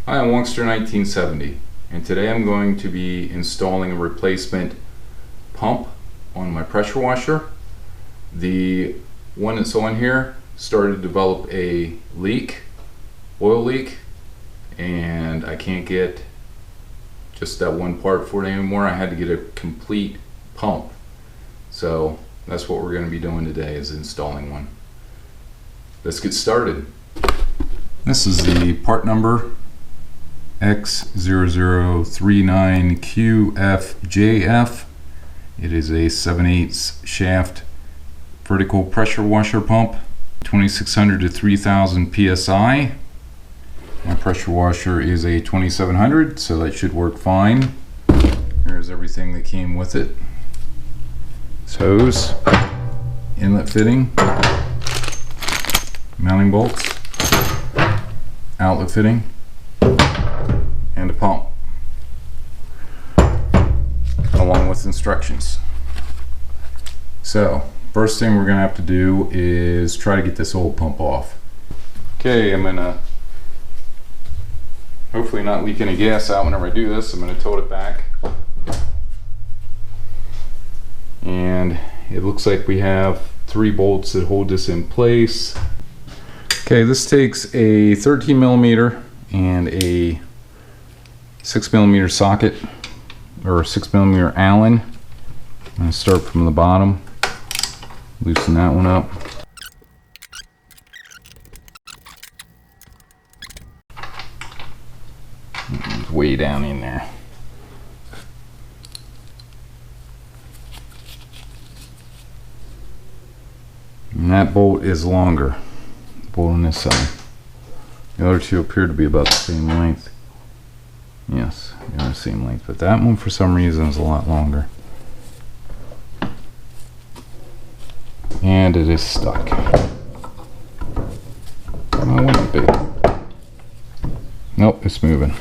Hi, I'm Wongster 1970, and today I'm going to be installing a replacement pump on my pressure washer. The one that's on here started to develop a leak, oil leak, and I can't get just that one part for it anymore. I had to get a complete pump. So that's what we're going to be doing today, is installing one. Let's get started. This is the part number X0039QFJF. It is a 7/8 shaft vertical pressure washer pump, 2600 to 3000 psi. My pressure washer is a 2700, so that should work fine. Here's everything that came with it. This hose, inlet fitting, mounting bolts, outlet fitting, and a pump, along with instructions. So first thing we're gonna have to do is try to get this old pump off. Okay, I'm gonna hopefully not leak any gas out whenever I do this. I'm gonna tilt it back, and it looks like we have 3 bolts that hold this in place. Okay, this takes a 13 millimeter and a 6 millimeter socket, or 6 millimeter Allen. I'm going to start from the bottom, loosen that one up. It's way down in there. And that bolt is longer, the bolt on this side. The other two appear to be about the same length. Yes, they are the same length, but that one for some reason is a lot longer. And it is stuck. Well, it wouldn't be. Nope, it's moving.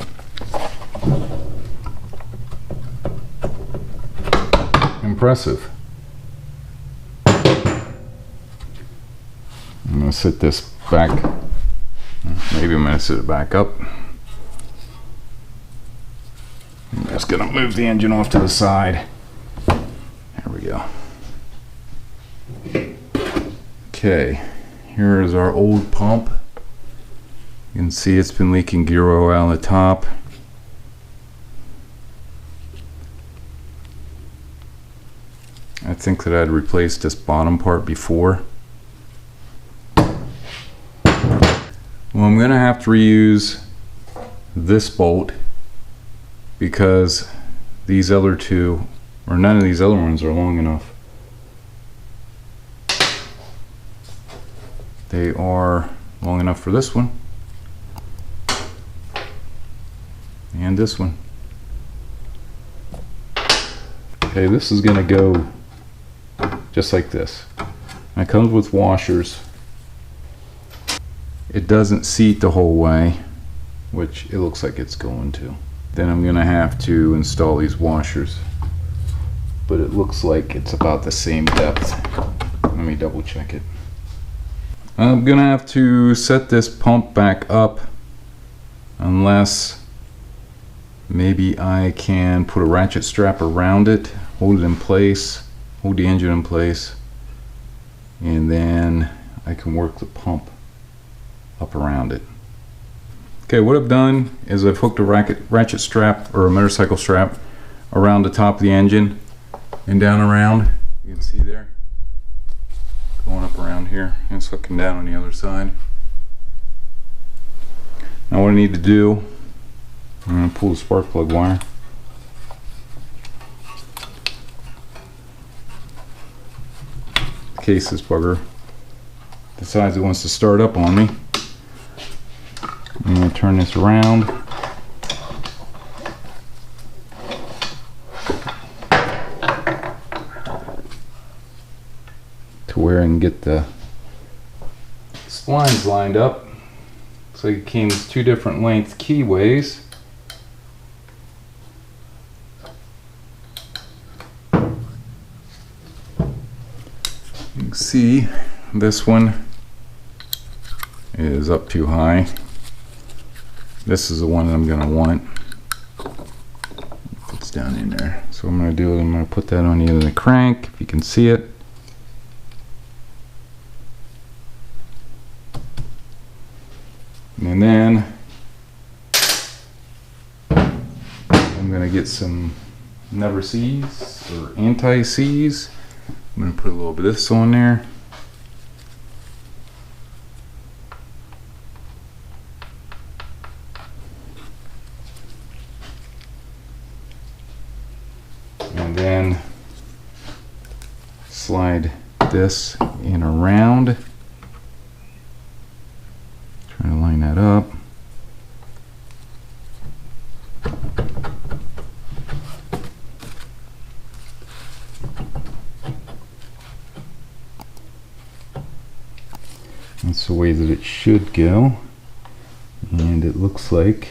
Impressive. I'm going to sit this back. Maybe I'm going to sit it back up. I'm just going to move the engine off to the side. There we go. Okay, here is our old pump. You can see it's been leaking gear oil out the top. I think that I'd replaced this bottom part before. Well, I'm going to have to reuse this bolt because these other two, or none of these other ones, are long enough. They are long enough for this one and this one. Okay, this is going to go just like this. And it comes with washers. It doesn't seat the whole way, which it looks like it's going to. Then I'm going to have to install these washers, but it looks like it's about the same depth. Let me double check it. I'm going to have to set this pump back up, unless maybe I can put a ratchet strap around it, hold it in place, hold the engine in place, and then I can work the pump up around it. Okay, what I've done is I've hooked a ratchet strap, or a motorcycle strap, around the top of the engine and down around. You can see there, going up around here, and it's hooking down on the other side. Now what I need to do, I'm going to pull the spark plug wire. In case this bugger decides it wants to start up on me. I'm going to turn this around. To where I can get the splines lined up. So it came with 2 different length keyways. You can see this one is up too high. This is the one that I'm going to want. It's down in there. So what I'm going to do is I'm going to put that on the end of the crank, if you can see it. And then I'm going to get some Never Seize or Anti-Seize. I'm going to put a little bit of this on there. And then slide this in around. Trying to line that up. That's the way that it should go. And it looks like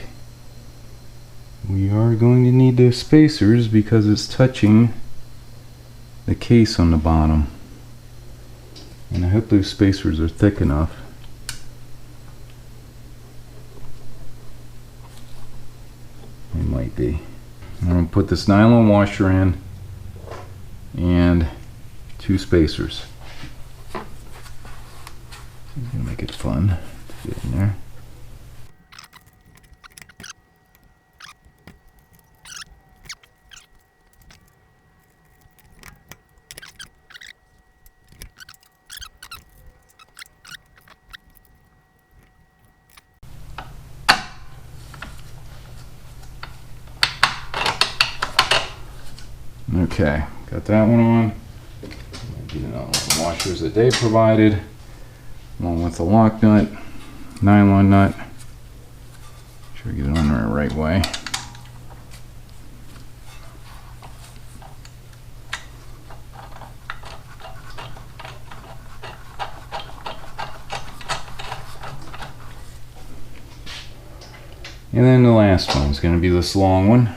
we are going to need those spacers because it's touching the case on the bottom. And I hope those spacers are thick enough. They might be. I'm going to put this nylon washer in and 2 spacers. I'm going to make it fun to get in there. Okay, got that one on. Get another one. Washers that they provided, along with the lock nut, nylon nut. Make sure we get it on there the right way. And then the last one is going to be this long one.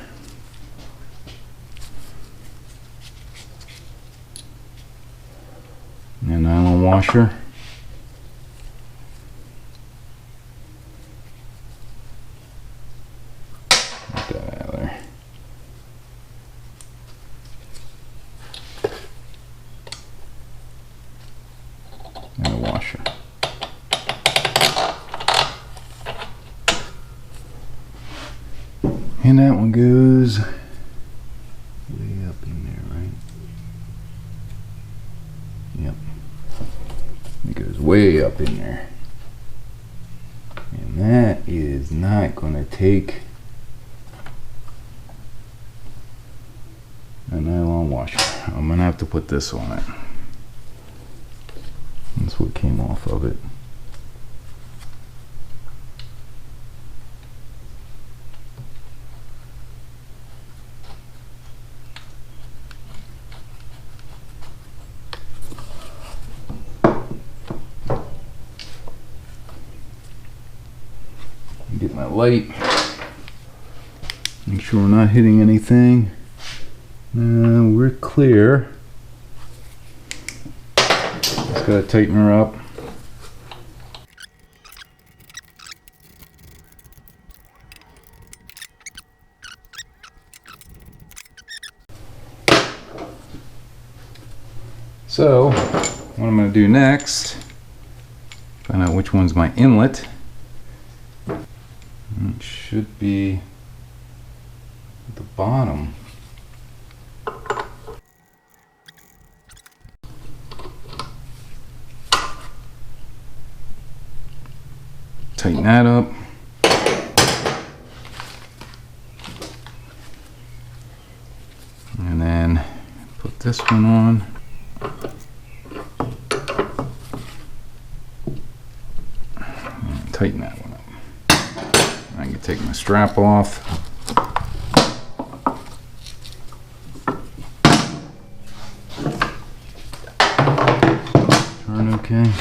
And nylon washer. Get that out of there. And a washer. And that one goes way up in there, right? Yep. It goes way up in there. And that is not going to take a nylon washer. I'm going to have to put this on it. That's what came off of it. Get my light. Make sure we're not hitting anything. We're clear. Just gotta tighten her up. So, what I'm gonna do next, find out which one's my inlet. It should be at the bottom. Tighten that up. And then put this one on. And tighten that one up. I can take my strap off. Turn okay.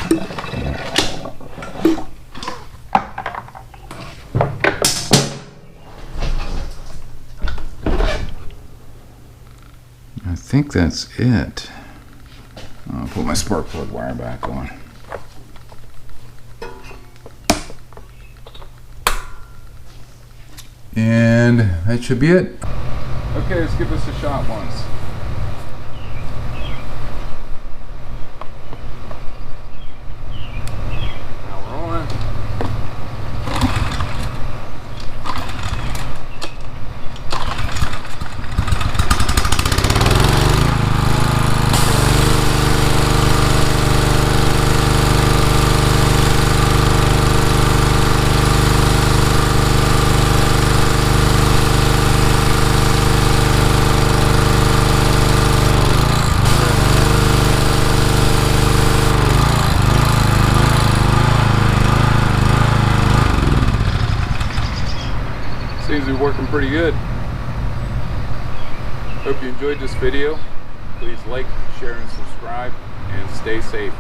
I think that's it. I'll put my spark plug wire back on. And that should be it. Okay, let's give this a shot once. Now we're on. Seems to be working pretty good. Hope you enjoyed this video. Please like, share, and subscribe, and stay safe.